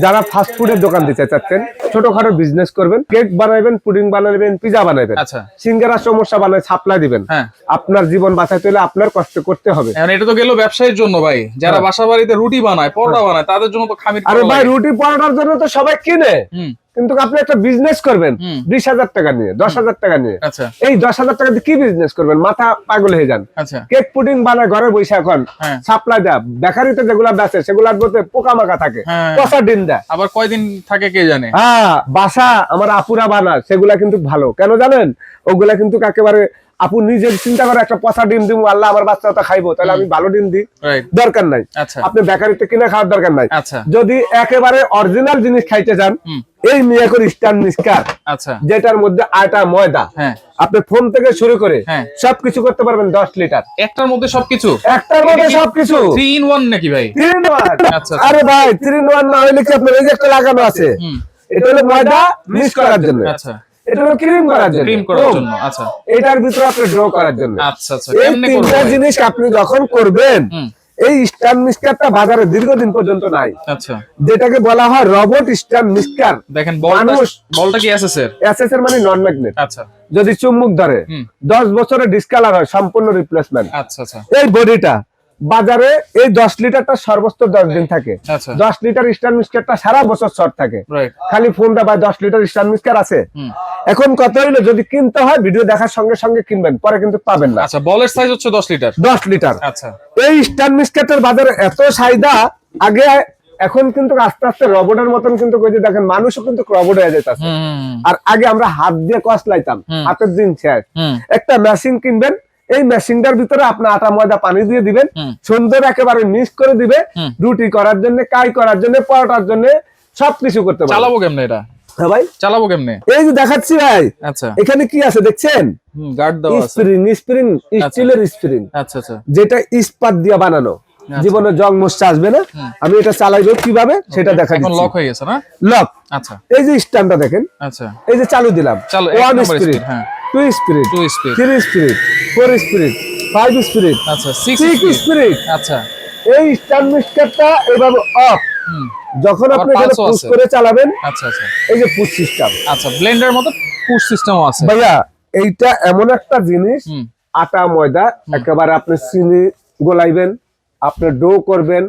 যারা ফাস্ট ফুডের দোকান দিতে চাচ্ছেন, ছোটখাটো বিজনেস করবেন, কেক বানাবেন, পুডিং বানাবেন, পিজা বানাবেন, আচ্ছা সিঙ্গারা সমস্যা বানায় সাপ্লাই দিবেন, আপনার জীবন বাঁচাতে হলে আপনার কষ্ট করতে হবে। এটা তো গেল ব্যবসায়ীর জন্য ভাই, যারা বাসা বাড়িতে রুটি বানায়, পরোটা বানায়, তাদের জন্য তো খামির। আরে ভাই, রুটি পরোটার জন্য তো সবাই কিনে, কিন্তু আপনি একটা বিজনেস করবেন 20,000 টাকা নিয়ে, 10,000 টাকা নিয়ে, এই 10,000 টাকা দিয়ে কি বিজনেস করবেন? মাথা পাগল হয়ে যান। কেক পুডিং বানায় ঘরে বসে, এখন সাপ্লাই দেয়, বেকারিতে যেগুলা বেচে সেগুলার মধ্যে পোকামাকা থাকে, পচা ডিম দেয়, আবার কয়দিন থাকে কে জানে। হ্যাঁ, বাসা আমার আপুরা বানায়, সেগুলা কিন্তু ভালো। কেন জানেন? ওগুলা কিন্তু একেবারে আপু নিজে চিন্তা করে, একটা পচা ডিম দিব, আল্লাহ আমার বাচ্চাটা খাইবো, তাহলে আমি ভালো ডিম দিই, দরকার নাই। আপনি বেকারিতে কিনে খাওয়ার দরকার নাই। যদি একেবারে অরিজিনাল জিনিস খাইতে চান, এই মিয়াকোর স্ট্যান্ড মিক্সচার, যেটার মধ্যে আটা ময়দা, আপনি ফোন থেকে শুরু করে সবকিছু করতে পারবেন 10 লিটার। একটার মধ্যে সবকিছু, একটার মধ্যে সবকিছু 3 in 1 নাকি ভাই? 3 in 1। আরে ভাই, 3 in 1 না হইলে কি আপনার এই যে একটা লাগানো আছে, এটা হলো ময়দা মিক্স করার জন্য, এটা হলো ক্রিম করার জন্য, এটার ভিতরে আপনি ড্র করার জন্য। এই তিনটা জিনিস আপনি যখন করবেন, এই স্ট্যান্ড মিক্সচারটা বাজারে দীর্ঘদিন পর্যন্ত নাই। যেটাকে বলা হয় রোবট স্ট্যান্ড মিক্সচার। দেখেন বলটা কি এসএস এর? এসএস এর মানে নন ম্যাগনেট। যদি চুম্বক ধরে 10 বছরে ডিসকালার হয়, সম্পূর্ণ রিপ্লেসমেন্ট। এই বডিটা বাজারে এই 10 লিটারটা সর্বোচ্চ 10 দিন থাকে। 10 লিটার স্ট্যান্ড মিক্সচারটা সারা বছর শর্ট থাকে। খালি ফোন দা ভাই 10 লিটার স্ট্যান্ড মিক্সচার আছে। এখন কথা হইলো, যদি কিনতে হয় ভিডিও দেখার সঙ্গে সঙ্গে কিনবেন, পরে কিন্তু পাবেন না। আচ্ছা, বলের সাইজ হচ্ছে 10 লিটার। 10 লিটার। আচ্ছা, এই স্ট্যান্ড মিক্সচারটার বাজারে এত চাহিদা, আগে এখন কিন্তু আস্তে আস্তে রোবটের মতন কিন্তু কই যে দেখেন, মানুষও কিন্তু রোবট হয়ে যাইতাছে। আর আগে আমরা হাত দিয়ে কষলাইতাম, হাতের দিন শেষ। একটা মেশিন কিনবেন, এই মেশিনটার ভিতরে আপনি আটা ময়দা পানি দিয়ে দিবেন, সুন্দর একেবারে মিক্স করে দিবে, রুটি করার জন্য, কাই করার জন্য, পরোটার জন্য সবকিছু করতে পারবে। চালাবো কেমনে এটা? হ্যাঁ ভাই, চালাবো কেমনে? এই যে দেখাচ্ছি ভাই। আচ্ছা, এখানে কি আছে দেখছেন? গার্ড দেওয়া আছে, স্প্রিং, স্টিলের স্প্রিং। আচ্ছা আচ্ছা, যেটা ইস্পাত দিয়ে বানানো, জীবনে জং মশা আসবে না। আমি এটা চালাইবো কিভাবে সেটা দেখা দিচ্ছি। এখন লক হয়ে গেছে না? লক। আচ্ছা, এই যে স্ট্যান্ডটা দেখেন। আচ্ছা, এই যে চালু দিলাম, 1 speed, 2 speed, 3 speed, 4 speed, 5 speed, আচ্ছা 6 স্পিড। আচ্ছা, এই স্ট্যান্ড মিক্সচারটা এভাবে অফ, যখন আপনি এটা পুশ করে চালাবেন। আচ্ছা আচ্ছা, এই যে পুশ সিস্টেম। আচ্ছা, ব্লেন্ডার মতো পুশ সিস্টেমও আছে ভাইয়া। এইটা এমন একটা জিনিস, আটা ময়দা একেবারে আপনি চিনি গোলাইবেন, আপনি ডো করবেন,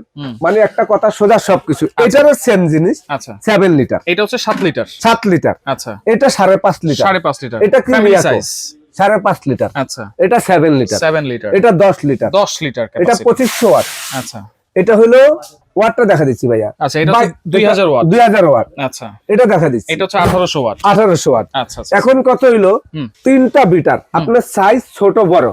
মানে একটা কথা সোজা সবকিছু। এটারও সেম জিনিস। আচ্ছা, 7 লিটার। এটা হচ্ছে 7 লিটার। 7 লিটার। আচ্ছা, এটা 5.5 লিটার। 5.5 লিটার। এটা কি সাইজ? 5.5 লিটার। আচ্ছা, এটা 7 লিটার। 7 লিটার। এটা 10 লিটার। 10 লিটার। এটা 2500 ওয়াট। আচ্ছা, এটা হলো ওয়াটটা দেখা দিচ্ছি ভাইয়া। আচ্ছা, এটা 2000 ওয়াট। 2000 ওয়াট। আচ্ছা, এটা দেখা দিচ্ছি। এটা হচ্ছে 1800 ওয়াট। 1800 ওয়াট। আচ্ছা, এখন কত হইলো? 3টা বিটার। আপনার সাইজ ছোট বড়।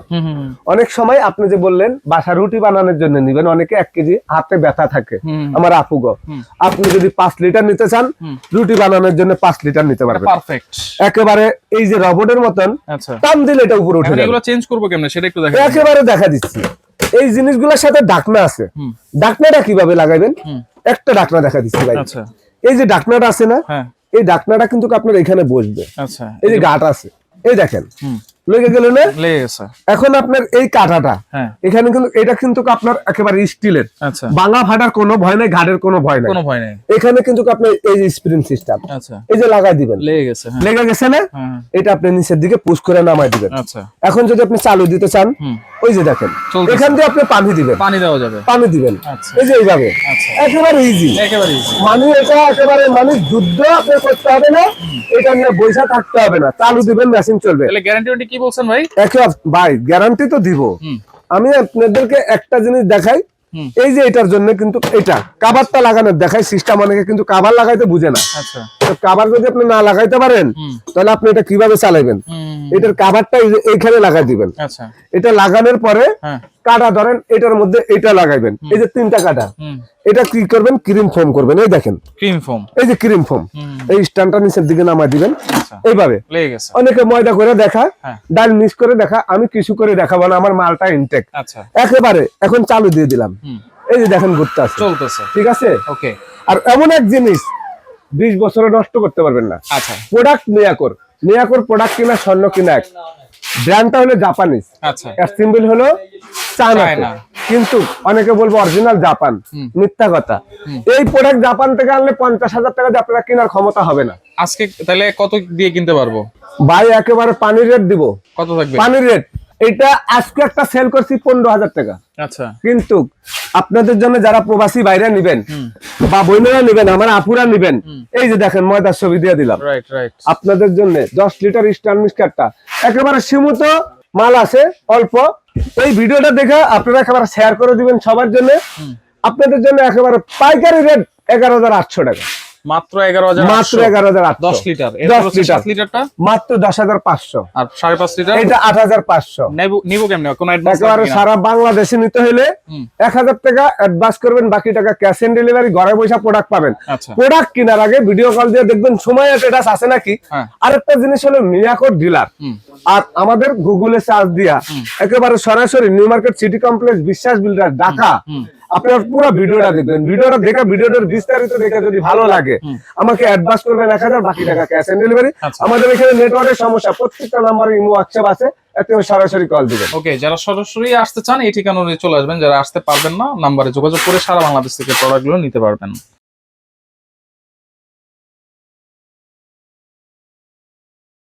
অনেক সময় আপনি যে বললেন বাসা রুটি বানানোর জন্য নিবেন, অনেকে 1 কেজি হাতে ব্যথা থাকে, আমার আপু গো, আপনি যদি 5 লিটার নিতে চান, রুটি বানানোর জন্য 5 লিটার নিতে পারবেন। পারফেক্ট, একেবারে এই যে রোবটের মতন টান দিলে এটা উপরে উঠে যাবে। এগুলো চেঞ্জ করব কেমনে সেটা একটু দেখেন। একেবারে দেখা দিচ্ছি। এই জিনিসগুলোর সাথে ঢাকনা আছে, ঢাকনাটা কিভাবে লাগাবেন? একটা ঢাকনা দেখা দিচ্ছি ভাই। আচ্ছা, এই যে ঢাকনাটা আছে না, এই ঢাকনাটা কিন্তু আপনার এখানে বসবে। আচ্ছা, এই যে গাঁট আছে, এই দেখেন লেগে গেল না? লেগে গেছে। এখন আপনার এই কাঁটাটা এখানে কিন্তু, এটা কিন্তু আপনার একেবারে স্টিলের। আচ্ছা, ভাঙা ফাটার কোনো ভয় নাই, ঘাটের কোনো ভয় নাই, কোনো ভয় নাই। এখানে কিন্তু আপনার এই যে স্প্রিং সিস্টেম। আচ্ছা, এই যে লাগাই দিবেন, লেগে গেছে। লেগে গেছে না? এটা আপনি নিচের দিকে পুশ করে নামাই দিবেন। আচ্ছা, এখন যদি আপনি চালু দিতে চান, ওই যে দেখেন এখান দিয়ে আপনি পানি দিবেন, পানি দেওয়া যাবে, পানি দিবেন। এই যে এইভাবে একেবারে ইজি, একেবারে ইজি। মানে এটা একেবারে মানে যুদ্ধ আপনি করতে হবে না, এটা নিয়ে বৈশা থাকতে হবে না, চালু দিবেন, মেশিন চলবে। তাহলে গ্যারান্টি কি বলছেন ভাই? ভাই গ্যারান্টি তো দিব। আমি আপনাদেরকে একটা জিনিস দেখাই, এই যে এটার জন্য কিন্তু এটা কাভারটা লাগানোর দেখাই সিস্টেম। অনেকে কিন্তু কাভার লাগাইতে বুঝে না। আচ্ছা, তো কাভার যদি আপনি না লাগাইতে পারেন, তাহলে আপনি এটা কিভাবে চালাবেন? এটার কাভারটা এইখানে লাগাই দিবেন। আচ্ছা, এটা লাগানোর পরে কাটা ধরেন, এটার মধ্যে এটা লাগাইবেন। এই যে 3টা কাটা, এটা কি করবেন? ক্রিম ফোম করবেন। এই দেখেন ক্রিম ফোম, এই যে ক্রিম ফোম, এই স্ট্যান্ডটা নিচের দিকে নামাই দিবেন। এইভাবে অনেকে ময়দা করে দেখা, ডাল মিক্স করে দেখা, আমি কিছু করে দেখাবো না, আমার মালটা ইনটেক। আচ্ছা, একেবারে এখন চালু দিয়ে দিলাম। এই যে দেখেন ঘুরতে আছে, চলতেছে। ঠিক আছে, ওকে। আর এমন এক জিনিস 20 বছরে নষ্ট করতে পারবেন না। আচ্ছা, প্রোডাক্ট মিয়াকোর প্রোডাক্ট কিনা স্বর্ণ কিনা এক। ব্র্যান্ডটা হলো জাপানিজ, আচ্ছা এর সিম্বল হলো চায়না, চায়না। কিন্তু অনেকে বলবো অরিজিনাল জাপান, মিথ্যা কথা। এই প্রোডাক্ট জাপান থেকে আনলে 50,000 টাকা দিয়ে আপনারা কেনার ক্ষমতা হবে না। আজকে তাহলে কত দিয়ে কিনতে পারবো ভাই একেবারে পানির রেট দিব। কত থাকবে পানির রেট এটা আজকে একটা সেল করছি 15,000 টাকা, আচ্ছা কিন্তু আপনাদের জন্য যারা প্রবাসী বাইরে নিবেন বা বোনেরা নিবেন, আমার আপুরা নিবেন, এই যে দেখেন ময়দার ছবি দিয়ে দিলাম রাইট রাইট আপনাদের জন্য 10 লিটার স্টার মিক্সচারটা একেবারে সীমিত মাল আছে অল্প। এই ভিডিওটা দেখে আপনারা একেবারে শেয়ার করে দিবেন সবার জন্য। আপনাদের জন্য একেবারে পাইকারি রেট 11,800 টাকা, মাত্র 11,000 মাত্র 11,800। 10 লিটার 10 লিটার 7 লিটারটা মাত্র 10,500, আর 5.5 লিটার এটা 8,500। নিবো কেমনে কোন অ্যাডভান্স একেবারে সারা বাংলাদেশে নিতে হলে 1,000 টাকা অ্যাডভান্স করবেন, বাকি টাকা ক্যাশ অন ডেলিভারি, ঘরে বসে প্রোডাক্ট পাবেন। আচ্ছা প্রোডাক্ট কেনার আগে ভিডিও কল দিয়ে দেখবেন সময় স্ট্যাটাস আছে নাকি। হ্যাঁ। আরেকটা জিনিস হলো মিয়াকোর ডিলার, আর আমাদের গুগলে সার্চ দিয়া একেবারে সরাসরি নিউ মার্কেট সিটি কমপ্লেক্স বিশ্বাস বিল্ডার ঢাকা, আপনার পুরো ভিডিওটা দেখবেন। ভিডিওটা দেখে ভিডিওটার বিস্তারিত দেখে যদি ভালো লাগে আমাকে অ্যাডভান্স করবেন 1,000, বাকি টাকা ক্যাশ অন ডেলিভারি। আমাদের এখানে নেটওয়ার্কের সমস্যা, প্রত্যেকটা নাম্বারে ইমো হোয়াটসঅ্যাপ আছে, এতে সরাসরি কল দিবেন। ওকে, যারা সরাসরি আসতে চান এই ঠিকানা অনুযায়ী চলে আসবেন, যারা আসতে পারবেন না নাম্বারে যোগাযোগ করে সারা বাংলাদেশ থেকে প্রোডাক্টগুলো নিতে পারবেন।